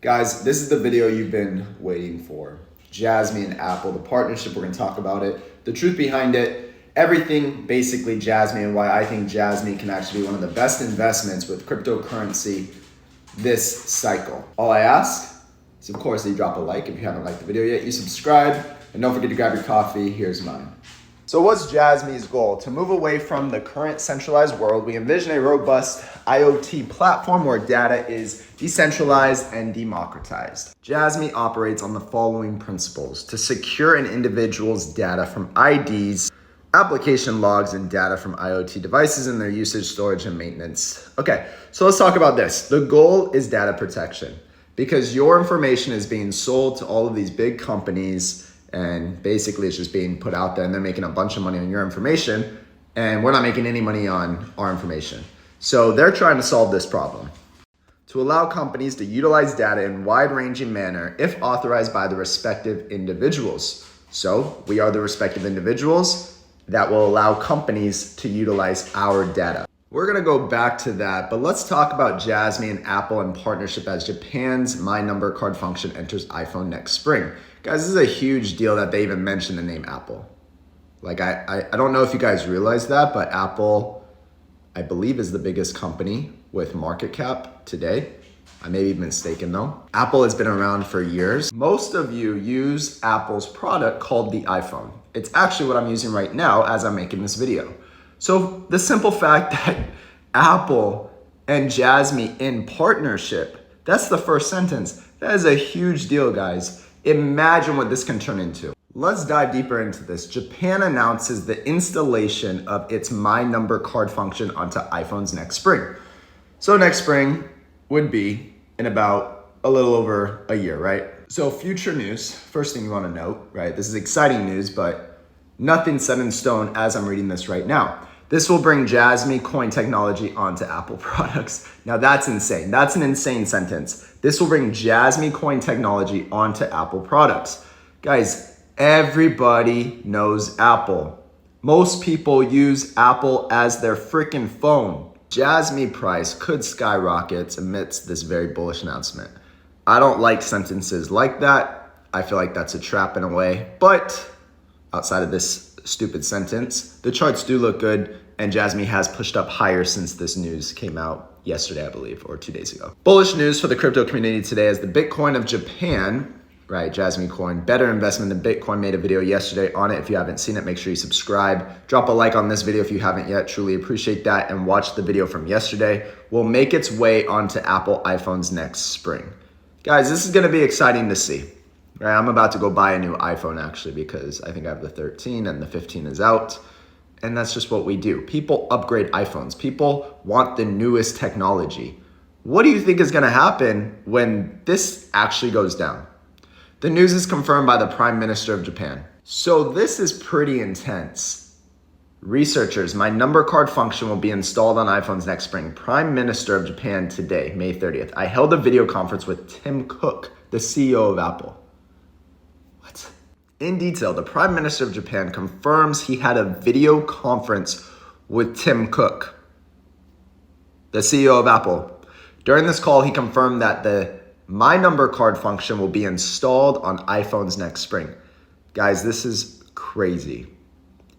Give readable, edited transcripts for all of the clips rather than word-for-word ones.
Guys, this is the video you've been waiting for. Jasmy and Apple, the partnership, we're gonna talk about it. The truth behind it, everything basically Jasmy and why I think Jasmy can actually be one of the best investments with cryptocurrency this cycle. All I ask is, of course, that you drop a like if you haven't liked the video yet, you subscribe, and don't forget to grab your coffee. Here's mine. So what's Jasmy's goal? To move away from the current centralized world, we envision a robust IoT platform where data is decentralized and democratized. Jasmy operates on the following principles: to secure an individual's data from IDs, application logs, and data from IoT devices and their usage, storage, and maintenance. Okay, so let's talk about this. The goal is data protection because your information is being sold to all of these big companies, and basically it's just being put out there and they're making a bunch of money on your information, and we're not making any money on our information. So they're trying to solve this problem to allow companies to utilize data in wide-ranging manner if authorized by the respective individuals. So we are the respective individuals that will allow companies to utilize our data. We're gonna go back to that, but let's talk about Jasmy and Apple in partnership as Japan's My Number card function enters iPhone next spring. Guys, this is a huge deal that they even mentioned the name Apple. Like, I don't know if you guys realize that, but Apple, I believe, is the biggest company with market cap today. I may be mistaken though. Apple has been around for years. Most of you use Apple's product called the iPhone. It's actually what I'm using right now as I'm making this video. So the simple fact that Apple and Jasmy in partnership, that's the first sentence. That is a huge deal, guys. Imagine what this can turn into. Let's dive deeper into this. Japan announces the installation of its My Number card function onto iPhones next spring. So next spring would be in about a little over a year, right? So future news, first thing you want to note, right? This is exciting news, but nothing set in stone as I'm reading this right now. This will bring Jasmy coin technology onto Apple products. Now that's insane. That's an insane sentence. This will bring Jasmy coin technology onto Apple products. Guys, everybody knows Apple. Most people use Apple as their freaking phone. Jasmy price could skyrocket amidst this very bullish announcement. I don't like sentences like that. I feel like that's a trap in a way, but outside of this stupid sentence, the charts do look good, and Jasmy has pushed up higher since this news came out yesterday, I believe, or 2 days ago. Bullish news for the crypto community today as the Bitcoin of Japan, right, Jasmy coin, better investment than Bitcoin, made a video yesterday on it. If you haven't seen it, make sure you subscribe. Drop a like on this video if you haven't yet, truly appreciate that, and watch the video from yesterday. Will make its way onto Apple iPhones next spring. Guys, this is gonna be exciting to see. Right, I'm about to go buy a new iPhone actually because I think I have the 13 and the 15 is out. And that's just what we do. People upgrade iPhones. People want the newest technology. What do you think is gonna happen when this actually goes down? The news is confirmed by the Prime Minister of Japan. So this is pretty intense. Researchers, My Number card function will be installed on iPhones next spring. Prime Minister of Japan today, May 30th. I held a video conference with Tim Cook, the CEO of Apple. What? In detail, the Prime Minister of Japan confirms he had a video conference with Tim Cook, the CEO of Apple. During this call, he confirmed that the My Number card function will be installed on iPhones next spring. Guys, this is crazy.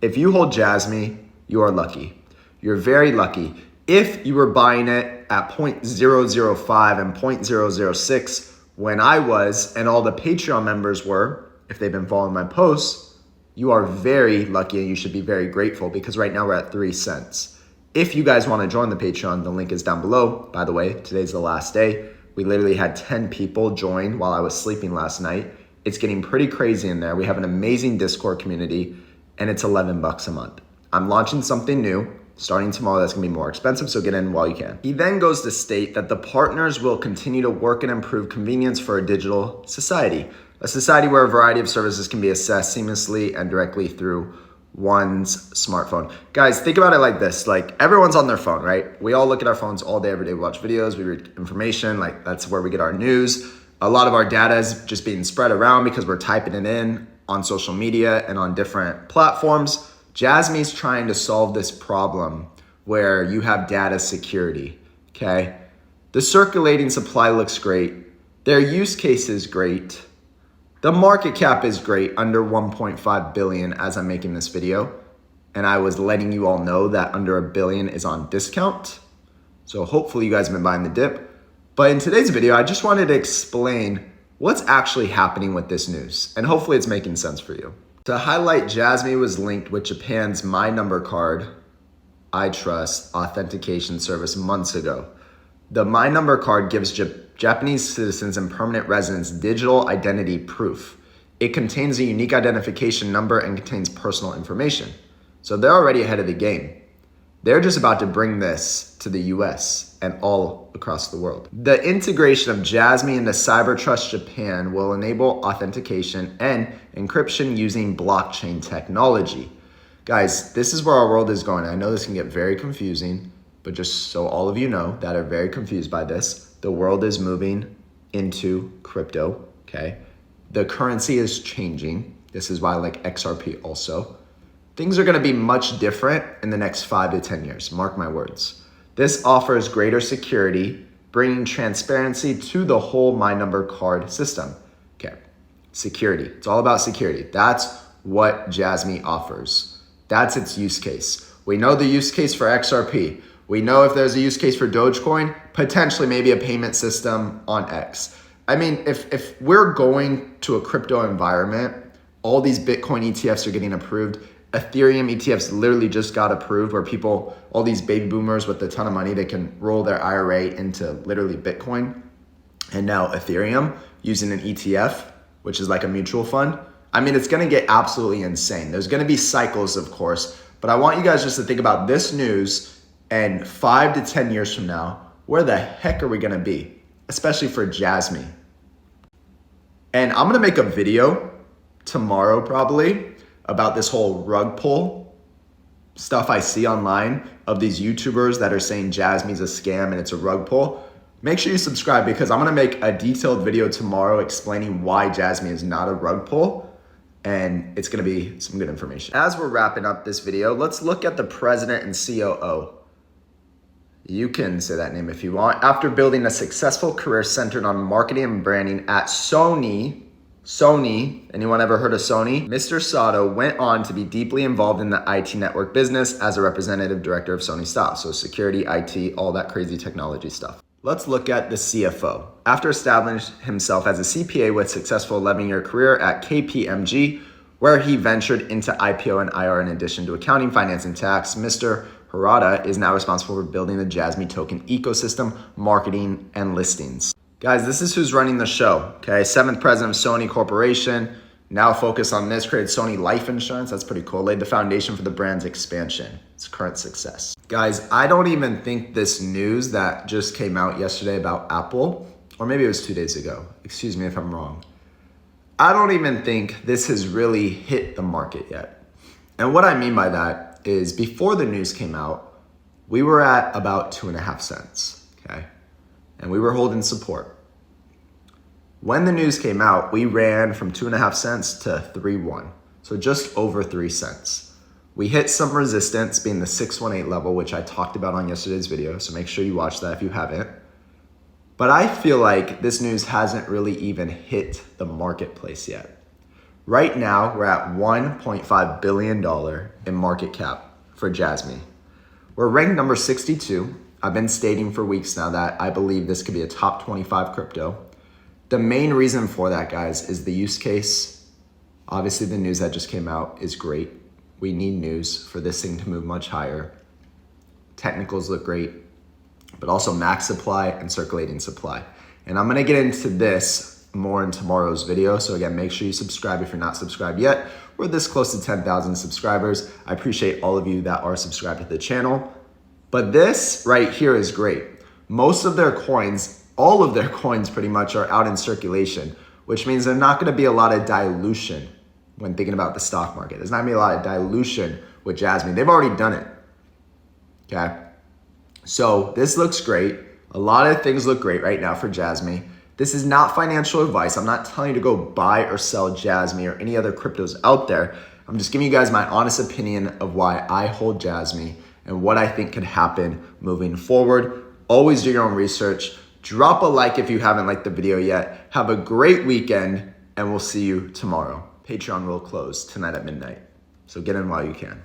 If you hold Jasmy, you are lucky. You're very lucky. If you were buying it at 0.005 and 0.006 when I was, and all the Patreon members were, if they've been following my posts, you are very lucky and you should be very grateful because right now we're at 3 cents. If you guys want to join the Patreon, the link is down below. By the way, today's the last day. We literally had 10 people join while I was sleeping last night. It's getting pretty crazy in there. We have an amazing Discord community and it's $11 a month. I'm launching something new starting tomorrow that's gonna be more expensive, so get in while you can. He then goes to state that the partners will continue to work and improve convenience for a digital society. A society where a variety of services can be accessed seamlessly and directly through one's smartphone. Guys, think about it like this. Like, everyone's on their phone, right? We all look at our phones all day, every day. We watch videos, we read information. Like, that's where we get our news. A lot of our data is just being spread around because we're typing it in on social media and on different platforms. Jasmy's trying to solve this problem where you have data security, okay? The circulating supply looks great. Their use case is great. The market cap is great, under 1.5 billion as I'm making this video. And I was letting you all know that under $1 billion is on discount. So hopefully you guys have been buying the dip. But in today's video, I just wanted to explain what's actually happening with this news. And hopefully it's making sense for you. To highlight, Jasmy was linked with Japan's My Number Card, I Trust authentication service months ago. The My Number Card gives Japanese citizens and permanent residents digital identity proof. It contains a unique identification number and contains personal information. So they're already ahead of the game. They're just about to bring this to the US and all across the world. The integration of Jasmy into CyberTrust Japan will enable authentication and encryption using blockchain technology. Guys, this is where our world is going. I know this can get very confusing, but just so all of you know that are very confused by this, the world is moving into crypto, okay? The currency is changing. This is why I like XRP also. Things are gonna be much different in the next 5 to 10 years, mark my words. This offers greater security, bringing transparency to the whole My Number Card system. Okay, security, it's all about security. That's what Jasmy offers. That's its use case. We know the use case for XRP. We know if there's a use case for Dogecoin, potentially maybe a payment system on X. I mean, if we're going to a crypto environment, all these Bitcoin ETFs are getting approved. Ethereum ETFs literally just got approved where people, all these baby boomers with a ton of money, they can roll their IRA into literally Bitcoin and now Ethereum using an ETF, which is like a mutual fund. I mean, it's gonna get absolutely insane. There's gonna be cycles, of course, but I want you guys just to think about this news and 5 to 10 years from now, where the heck are we gonna be? Especially for Jasmy. And I'm gonna make a video tomorrow probably about this whole rug pull stuff I see online of these YouTubers that are saying Jasmy's a scam and it's a rug pull. Make sure you subscribe because I'm gonna make a detailed video tomorrow explaining why Jasmy is not a rug pull, and it's gonna be some good information. As we're wrapping up this video, let's look at the president and COO. You can say that name if you want. After building a successful career centered on marketing and branding at Sony, anyone ever heard of Sony? Mr. Sato went on to be deeply involved in the IT network business as a representative director of Sony stock. So security, IT, all that crazy technology stuff. Let's look at the CFO. After establishing himself as a CPA with successful 11-year career at KPMG, where he ventured into IPO and IR in addition to accounting, finance, and tax, Mr. Harada is now responsible for building the Jasmy token ecosystem, marketing, and listings. Guys, this is who's running the show, okay? 7th president of Sony Corporation, now focused on this, created Sony Life Insurance, that's pretty cool. Laid the foundation for the brand's expansion, its current success. Guys, I don't even think this news that just came out yesterday about Apple, or maybe it was 2 days ago, excuse me if I'm wrong. I don't even think this has really hit the market yet. And what I mean by that is before the news came out, we were at about 2.5 cents, okay? And we were holding support. When the news came out, we ran from 2.5 cents to 3.1, so just over 3 cents. We hit some resistance, being the 618 level, which I talked about on yesterday's video, so make sure you watch that if you haven't. But I feel like this news hasn't really even hit the marketplace yet. Right now, we're at $1.5 billion in market cap for Jasmy. We're ranked number 62. I've been stating for weeks now that I believe this could be a top 25 crypto. The main reason for that, guys, is the use case. Obviously, the news that just came out is great. We need news for this thing to move much higher. Technicals look great, but also max supply and circulating supply. And I'm gonna get into this more in tomorrow's video. So again, make sure you subscribe if you're not subscribed yet. We're this close to 10,000 subscribers. I appreciate all of you that are subscribed to the channel. But this right here is great. Most of their coins, all of their coins pretty much are out in circulation, which means there's not gonna be a lot of dilution when thinking about the stock market. There's not gonna be a lot of dilution with Jasmy. They've already done it, okay? So this looks great. A lot of things look great right now for Jasmy. This is not financial advice. I'm not telling you to go buy or sell Jasmy or any other cryptos out there. I'm just giving you guys my honest opinion of why I hold Jasmy and what I think could happen moving forward. Always do your own research. Drop a like if you haven't liked the video yet. Have a great weekend, and we'll see you tomorrow. Patreon will close tonight at midnight, so get in while you can.